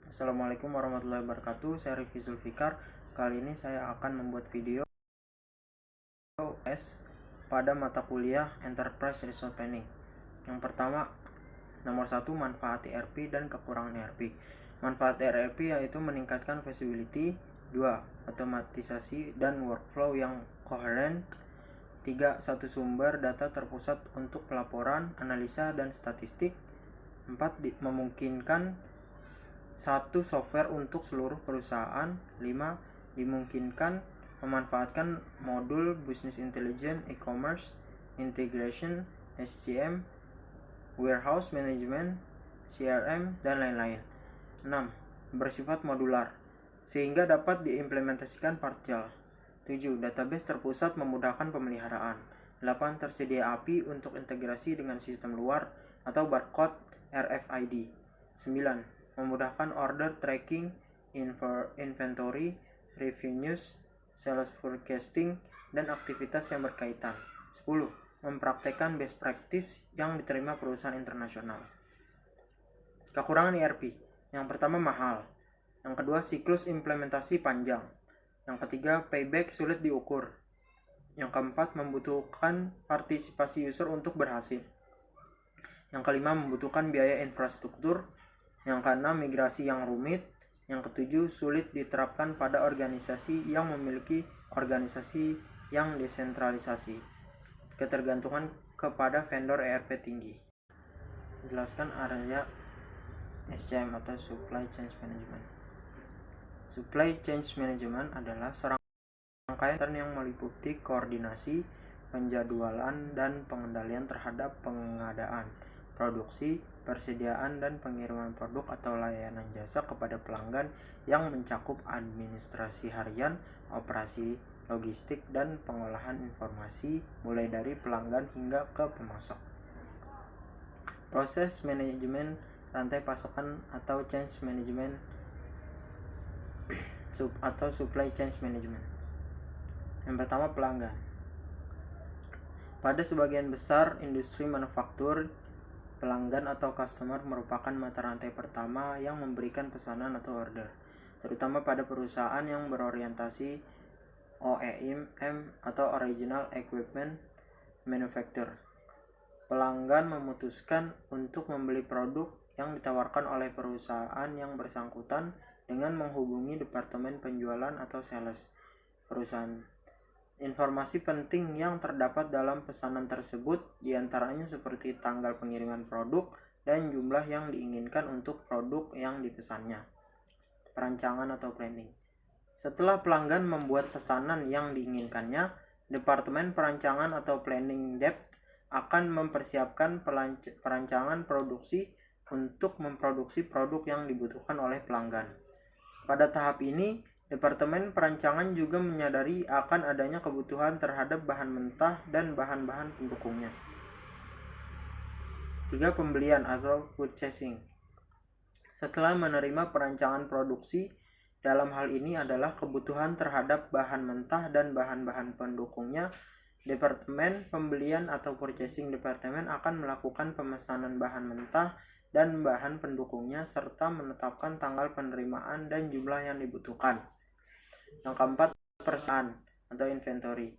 Assalamualaikum warahmatullahi wabarakatuh. Saya Rifki Zulfikar. Kali ini saya akan membuat video pada mata kuliah Enterprise Resource Planning. Yang pertama, nomor 1, manfaat ERP dan kekurangan ERP. Manfaat ERP yaitu meningkatkan visibility. 2, otomatisasi dan workflow yang koheren. 3, satu sumber data terpusat untuk pelaporan, analisa, dan statistik. 4, memungkinkan satu software untuk seluruh perusahaan. 5, dimungkinkan memanfaatkan modul Business Intelligence, e-commerce, integration, SCM, warehouse management, CRM, dan lain-lain. 6, bersifat modular sehingga dapat diimplementasikan partial. 7, database terpusat memudahkan pemeliharaan. 8, tersedia API untuk integrasi dengan sistem luar atau barcode RFID. 9, memudahkan order tracking, inventory, revenues, sales forecasting, dan aktivitas yang berkaitan. 10, mempraktekkan best practice yang diterima perusahaan internasional. Kekurangan ERP. Yang pertama, mahal. Yang kedua, siklus implementasi panjang. Yang ketiga, payback sulit diukur. Yang keempat, membutuhkan partisipasi user untuk berhasil. Yang kelima, membutuhkan biaya infrastruktur. Yang keenam, migrasi yang rumit. Yang ketujuh, sulit diterapkan pada organisasi yang memiliki organisasi yang desentralisasi. Ketergantungan kepada vendor ERP tinggi. Jelaskan area SCM atau Supply Chain Management. Supply Chain Management adalah serangkaian yang meliputi koordinasi, penjadwalan, dan pengendalian terhadap pengadaan, produksi, persediaan, dan pengiriman produk atau layanan jasa kepada pelanggan yang mencakup administrasi harian, operasi logistik, dan pengolahan informasi mulai dari pelanggan hingga ke pemasok. Proses manajemen rantai pasokan atau change management atau supply chain management. Yang pertama, pelanggan. Pada sebagian besar industri manufaktur, pelanggan atau customer merupakan mata rantai pertama yang memberikan pesanan atau order, terutama pada perusahaan yang berorientasi OEM atau Original Equipment Manufacturer. Pelanggan memutuskan untuk membeli produk yang ditawarkan oleh perusahaan yang bersangkutan dengan menghubungi departemen penjualan atau sales perusahaan. Informasi penting yang terdapat dalam pesanan tersebut diantaranya seperti tanggal pengiriman produk dan jumlah yang diinginkan untuk produk yang dipesannya. Perancangan atau planning. Setelah pelanggan membuat pesanan yang diinginkannya, Departemen Perancangan atau Planning Depth akan mempersiapkan perancangan produksi untuk memproduksi produk yang dibutuhkan oleh pelanggan. Pada tahap ini, Departemen Perancangan juga menyadari akan adanya kebutuhan terhadap bahan mentah dan bahan-bahan pendukungnya. 3. Pembelian atau purchasing. Setelah menerima perancangan produksi, dalam hal ini adalah kebutuhan terhadap bahan mentah dan bahan-bahan pendukungnya, Departemen Pembelian atau Purchasing Department akan melakukan pemesanan bahan mentah dan bahan pendukungnya serta menetapkan tanggal penerimaan dan jumlah yang dibutuhkan. Yang keempat, persediaan atau inventory.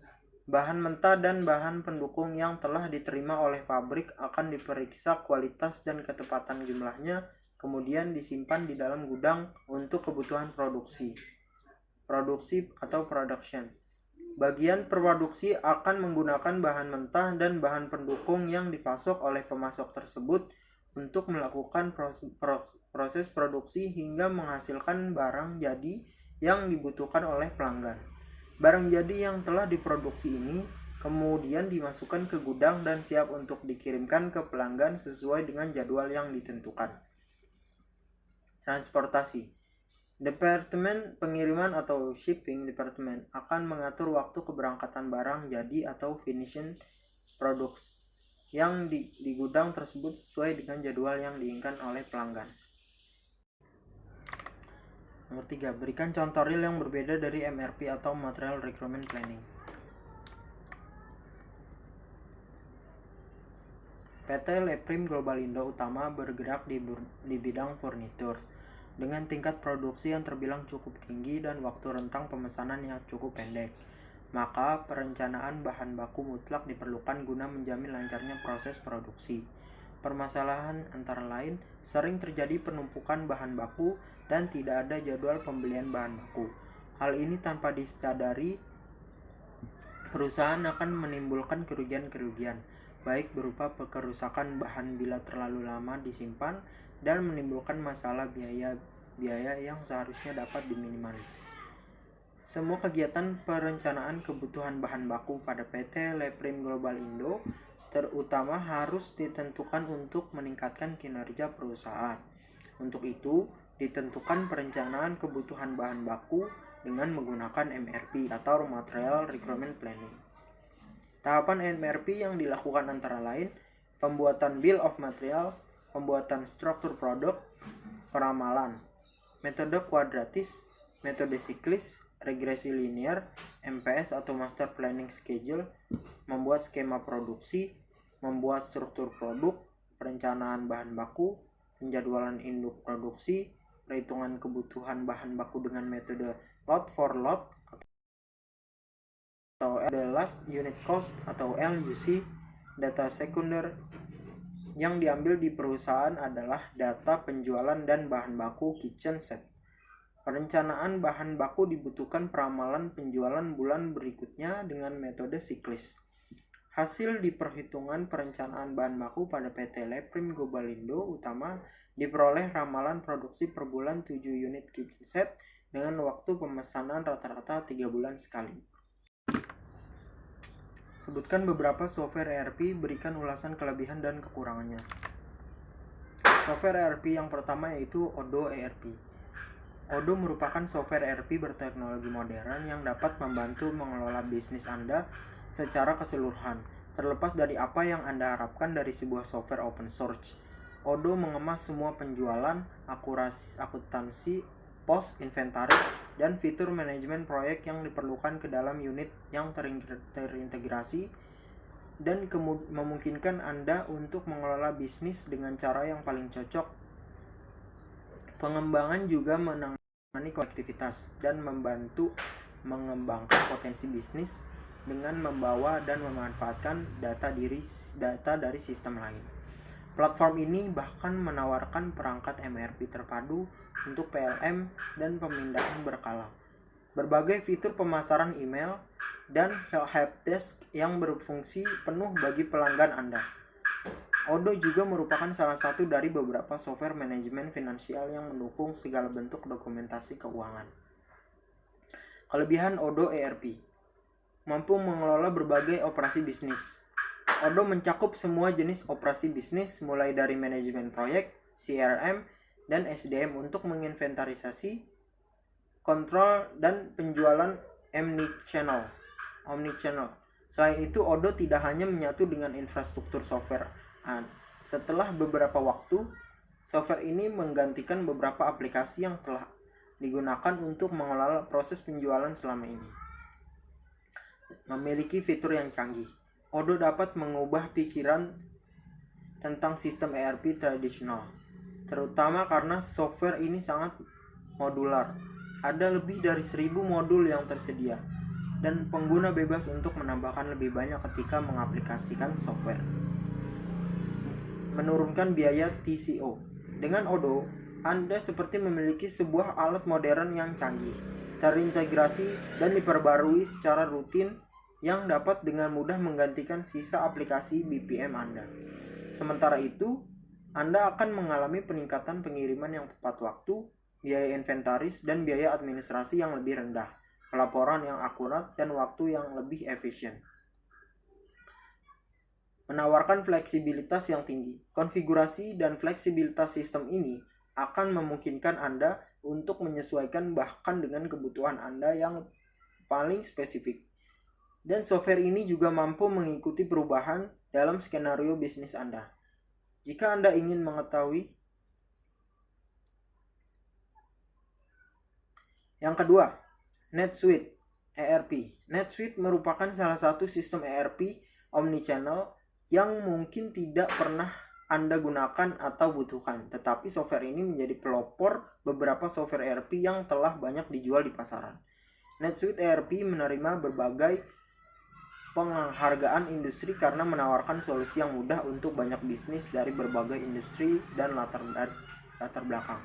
Bahan mentah dan bahan pendukung yang telah diterima oleh pabrik akan diperiksa kualitas dan ketepatan jumlahnya, kemudian disimpan di dalam gudang untuk kebutuhan produksi. Produksi atau production. Bagian produksi akan menggunakan bahan mentah dan bahan pendukung yang dipasok oleh pemasok tersebut untuk melakukan proses produksi hingga menghasilkan barang jadi yang dibutuhkan oleh pelanggan. Barang jadi yang telah diproduksi ini kemudian dimasukkan ke gudang dan siap untuk dikirimkan ke pelanggan sesuai dengan jadwal yang ditentukan. Transportasi. Departemen Pengiriman atau Shipping Department akan mengatur waktu keberangkatan barang jadi atau finished products yang di gudang tersebut sesuai dengan jadwal yang diinginkan oleh pelanggan. Nomor 3. Berikan contoh real yang berbeda dari MRP atau Material Requirement Planning. PT Leprim Global Indo Utama bergerak di bidang furnitur. dengan tingkat produksi yang terbilang cukup tinggi dan waktu rentang pemesanan yang cukup pendek. Maka perencanaan bahan baku mutlak diperlukan guna menjamin lancarnya proses produksi. Permasalahan antara lain sering terjadi penumpukan bahan baku dan tidak ada jadwal pembelian bahan baku. Hal ini tanpa disadari, perusahaan akan menimbulkan kerugian-kerugian, baik berupa kerusakan bahan bila terlalu lama disimpan dan menimbulkan masalah biaya yang seharusnya dapat diminimalis. Semua kegiatan perencanaan kebutuhan bahan baku pada PT Leprim Global Indo terutama harus ditentukan untuk meningkatkan kinerja perusahaan. Untuk itu, ditentukan perencanaan kebutuhan bahan baku dengan menggunakan MRP atau Material Requirement Planning. Tahapan MRP yang dilakukan antara lain pembuatan Bill of Material, pembuatan struktur produk, peramalan, metode kuadratis, metode siklis, regresi linear, MPS atau Master Planning Schedule, membuat skema produksi, membuat struktur produk, perencanaan bahan baku, penjadwalan induk produksi, perhitungan kebutuhan bahan baku dengan metode lot for lot atau the last unit cost atau LUC. Data sekunder yang diambil di perusahaan adalah data penjualan dan bahan baku kitchen set. Perencanaan bahan baku dibutuhkan peramalan penjualan bulan berikutnya dengan metode siklis. Hasil di perhitungan perencanaan bahan baku pada PT Leprim Global Indo utama diperoleh ramalan produksi per bulan 7 unit kitchen set dengan waktu pemesanan rata-rata 3 bulan sekali. Sebutkan beberapa software ERP, berikan ulasan kelebihan dan kekurangannya. Software ERP yang pertama yaitu Odoo ERP. Odoo merupakan software ERP berteknologi modern yang dapat membantu mengelola bisnis Anda secara keseluruhan, terlepas dari apa yang Anda harapkan dari sebuah software open source. Odoo mengemas semua penjualan, akuntansi, pos, inventaris, dan fitur manajemen proyek yang diperlukan ke dalam unit yang terintegrasi dan memungkinkan Anda untuk mengelola bisnis dengan cara yang paling cocok. Pengembangan juga menangani konektivitas dan membantu mengembangkan potensi bisnis dengan membawa dan memanfaatkan data dari sistem lain. Platform ini bahkan menawarkan perangkat MRP terpadu untuk PLM dan pemindahan berkala, berbagai fitur pemasaran email, dan helpdesk yang berfungsi penuh bagi pelanggan Anda. Odoo juga merupakan salah satu dari beberapa software manajemen finansial yang mendukung segala bentuk dokumentasi keuangan. Kelebihan Odoo ERP: mampu mengelola berbagai operasi bisnis. Odoo mencakup semua jenis operasi bisnis mulai dari manajemen proyek, CRM, dan SDM untuk menginventarisasi, kontrol, dan penjualan omnichannel. Selain itu, Odoo tidak hanya menyatu dengan infrastruktur software. Setelah beberapa waktu, software ini menggantikan beberapa aplikasi yang telah digunakan untuk mengelola proses penjualan selama ini. Memiliki fitur yang canggih, Odoo dapat mengubah pikiran tentang sistem ERP tradisional, terutama karena software ini sangat modular. Ada lebih dari 1000 modul yang tersedia, dan pengguna bebas untuk menambahkan lebih banyak ketika mengaplikasikan software. Menurunkan biaya TCO. Dengan Odoo, Anda seperti memiliki sebuah alat modern yang canggih, terintegrasi, dan diperbarui secara rutin yang dapat dengan mudah menggantikan sisa aplikasi BPM Anda. Sementara itu, Anda akan mengalami peningkatan pengiriman yang tepat waktu, biaya inventaris, dan biaya administrasi yang lebih rendah, pelaporan yang akurat, dan waktu yang lebih efisien. Menawarkan fleksibilitas yang tinggi. Konfigurasi dan fleksibilitas sistem ini akan memungkinkan Anda untuk menyesuaikan bahkan dengan kebutuhan Anda yang paling spesifik. Dan software ini juga mampu mengikuti perubahan dalam skenario bisnis Anda. Jika Anda ingin mengetahui. Yang kedua, NetSuite ERP. NetSuite merupakan salah satu sistem ERP omnichannel yang mungkin tidak pernah Anda gunakan atau butuhkan, tetapi software ini menjadi pelopor beberapa software ERP yang telah banyak dijual di pasaran. NetSuite ERP menerima berbagai penghargaan industri karena menawarkan solusi yang mudah untuk banyak bisnis dari berbagai industri dan latar belakang.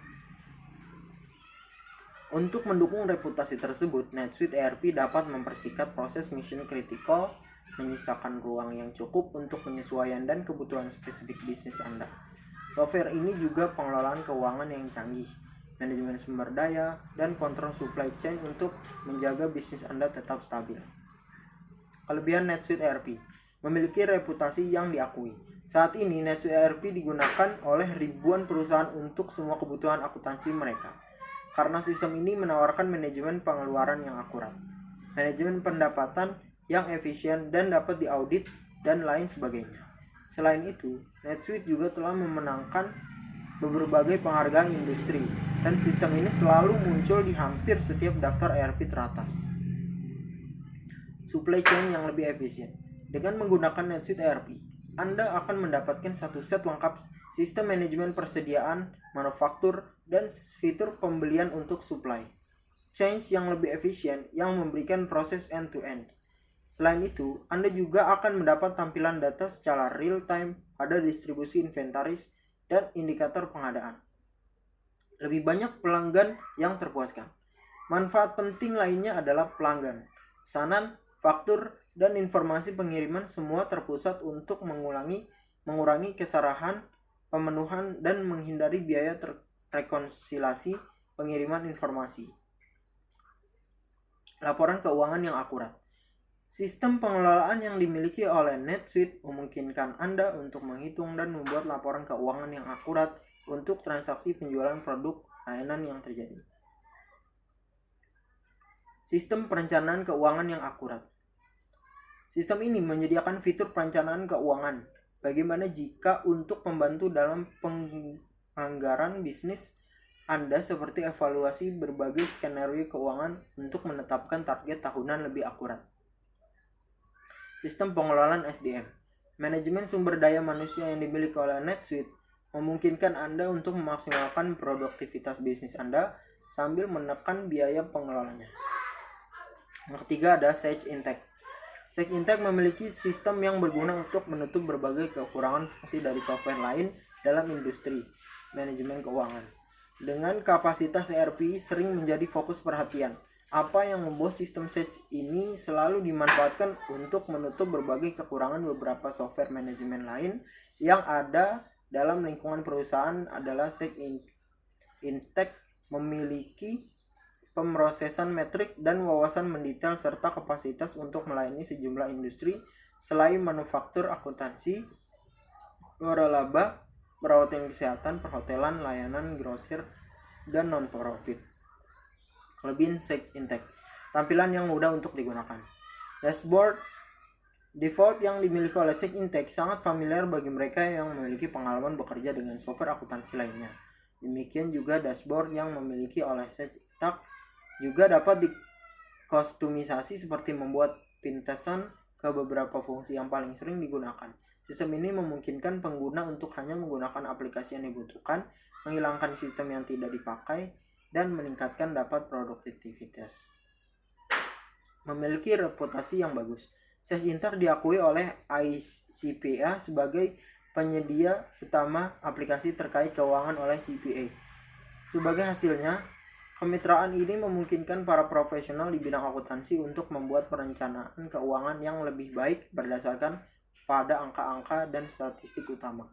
Untuk mendukung reputasi tersebut, NetSuite ERP dapat mempersingkat proses mission critical, menyisakan ruang yang cukup untuk penyesuaian dan kebutuhan spesifik bisnis Anda. Software ini juga pengelolaan keuangan yang canggih, manajemen sumber daya, dan kontrol supply chain untuk menjaga bisnis Anda tetap stabil. Kelebihan NetSuite ERP memiliki reputasi yang diakui. Saat ini, NetSuite ERP digunakan oleh ribuan perusahaan untuk semua kebutuhan akuntansi mereka. Karena sistem ini menawarkan manajemen pengeluaran yang akurat, manajemen pendapatan yang efisien dan dapat diaudit, dan lain sebagainya. Selain itu, NetSuite juga telah memenangkan berbagai penghargaan industri, dan sistem ini selalu muncul di hampir setiap daftar ERP teratas. Supply chain yang lebih efisien. Dengan menggunakan NetSuite ERP, Anda akan mendapatkan satu set lengkap sistem manajemen persediaan, manufaktur, dan fitur pembelian untuk supply chain yang lebih efisien yang memberikan proses end-to-end. Selain itu, Anda juga akan mendapat tampilan data secara real-time pada distribusi inventaris dan indikator pengadaan. Lebih banyak pelanggan yang terpuaskan. Manfaat penting lainnya adalah pelanggan, pesanan, faktur, dan informasi pengiriman semua terpusat untuk mengurangi kesalahan pemenuhan dan menghindari biaya rekonsiliasi pengiriman informasi. Laporan keuangan yang akurat. Sistem pengelolaan yang dimiliki oleh NetSuite memungkinkan Anda untuk menghitung dan membuat laporan keuangan yang akurat untuk transaksi penjualan produk layanan yang terjadi. Sistem perencanaan keuangan yang akurat. Sistem ini menyediakan fitur perencanaan keuangan. Bagaimana jika untuk membantu dalam penganggaran bisnis Anda seperti evaluasi berbagai skenario keuangan untuk menetapkan target tahunan lebih akurat. Sistem pengelolaan SDM. Manajemen sumber daya manusia yang dimiliki oleh NetSuite memungkinkan Anda untuk memaksimalkan produktivitas bisnis Anda sambil menekan biaya pengelolanya. Yang ketiga ada Sage Intacct. Sage Intacct memiliki sistem yang berguna untuk menutup berbagai kekurangan fungsi dari software lain dalam industri manajemen keuangan. Dengan kapasitas ERP sering menjadi fokus perhatian, apa yang membuat sistem Sage ini selalu dimanfaatkan untuk menutup berbagai kekurangan beberapa software manajemen lain yang ada dalam lingkungan perusahaan adalah Sage Intacct memiliki pemrosesan metrik dan wawasan mendetail serta kapasitas untuk melayani sejumlah industri selain manufaktur, akuntansi, waralaba, perawatan kesehatan, perhotelan, layanan, grosir, dan non-profit. Kelebihan Sage Intacct. Tampilan yang mudah untuk digunakan. Dashboard default yang dimiliki oleh Sage Intacct sangat familiar bagi mereka yang memiliki pengalaman bekerja dengan software akuntansi lainnya. Demikian juga dashboard yang memiliki oleh Sage Intacct juga dapat dikustomisasi seperti membuat pintesan ke beberapa fungsi yang paling sering digunakan. Sistem ini memungkinkan pengguna untuk hanya menggunakan aplikasi yang dibutuhkan, menghilangkan sistem yang tidak dipakai, dan meningkatkan dapat produktivitas. Memiliki reputasi yang bagus. Sage Intacct diakui oleh ICPA sebagai penyedia utama aplikasi terkait keuangan oleh CPA. Sebagai hasilnya, kemitraan ini memungkinkan para profesional di bidang akuntansi untuk membuat perencanaan keuangan yang lebih baik berdasarkan pada angka-angka dan statistik utama.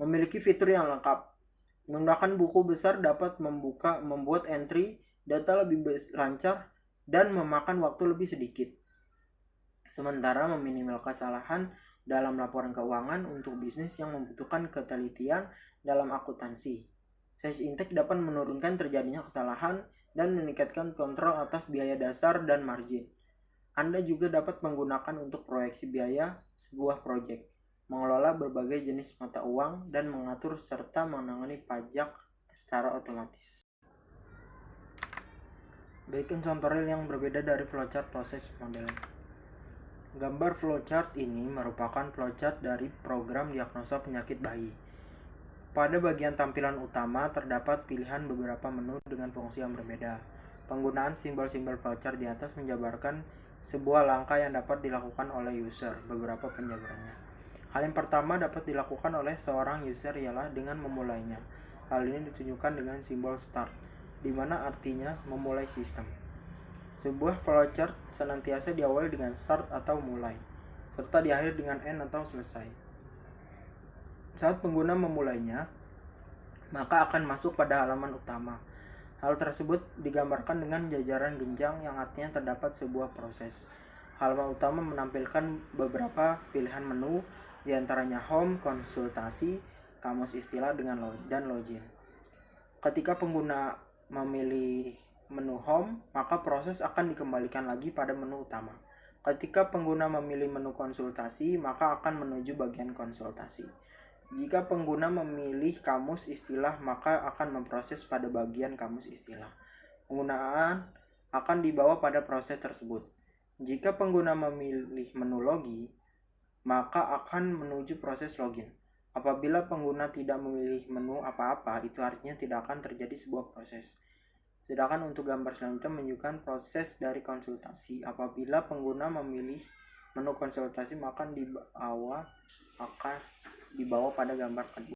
Memiliki fitur yang lengkap. Menggunakan buku besar dapat membuat entry data lebih lancar dan memakan waktu lebih sedikit. Sementara meminimal kesalahan dalam laporan keuangan untuk bisnis yang membutuhkan ketelitian dalam akuntansi. Sage Intacct dapat menurunkan terjadinya kesalahan dan meningkatkan kontrol atas biaya dasar dan margin. Anda juga dapat menggunakan untuk proyeksi biaya sebuah proyek, mengelola berbagai jenis mata uang, dan mengatur serta menangani pajak secara otomatis. Berikan contoh real yang berbeda dari flowchart proses modeling. Gambar flowchart ini merupakan flowchart dari program diagnosa penyakit bayi. Pada bagian tampilan utama terdapat pilihan beberapa menu dengan fungsi yang berbeda. Penggunaan simbol-simbol flowchart di atas menjabarkan sebuah langkah yang dapat dilakukan oleh user, beberapa penjabarannya. Hal yang pertama dapat dilakukan oleh seorang user ialah dengan memulainya. Hal ini ditunjukkan dengan simbol start, di mana artinya memulai sistem. Sebuah flowchart senantiasa diawali dengan start atau mulai, serta diakhiri dengan end atau selesai. Saat pengguna memulainya, maka akan masuk pada halaman utama. Hal tersebut digambarkan dengan jajaran genjang yang artinya terdapat sebuah proses. Halaman utama menampilkan beberapa pilihan menu, diantaranya home, konsultasi, kamus istilah, dan login. Ketika pengguna memilih menu home, maka proses akan dikembalikan lagi pada menu utama. Ketika pengguna memilih menu konsultasi, maka akan menuju bagian konsultasi. Jika pengguna memilih kamus istilah, maka akan memproses pada bagian kamus istilah. Penggunaan akan dibawa pada proses tersebut. Jika pengguna memilih menu logi, maka akan menuju proses login. Apabila pengguna tidak memilih menu apa-apa, itu artinya tidak akan terjadi sebuah proses. Sedangkan untuk gambar selanjutnya menunjukkan proses dari konsultasi. Apabila pengguna memilih menu konsultasi, maka akan dibawa pada gambar kedua.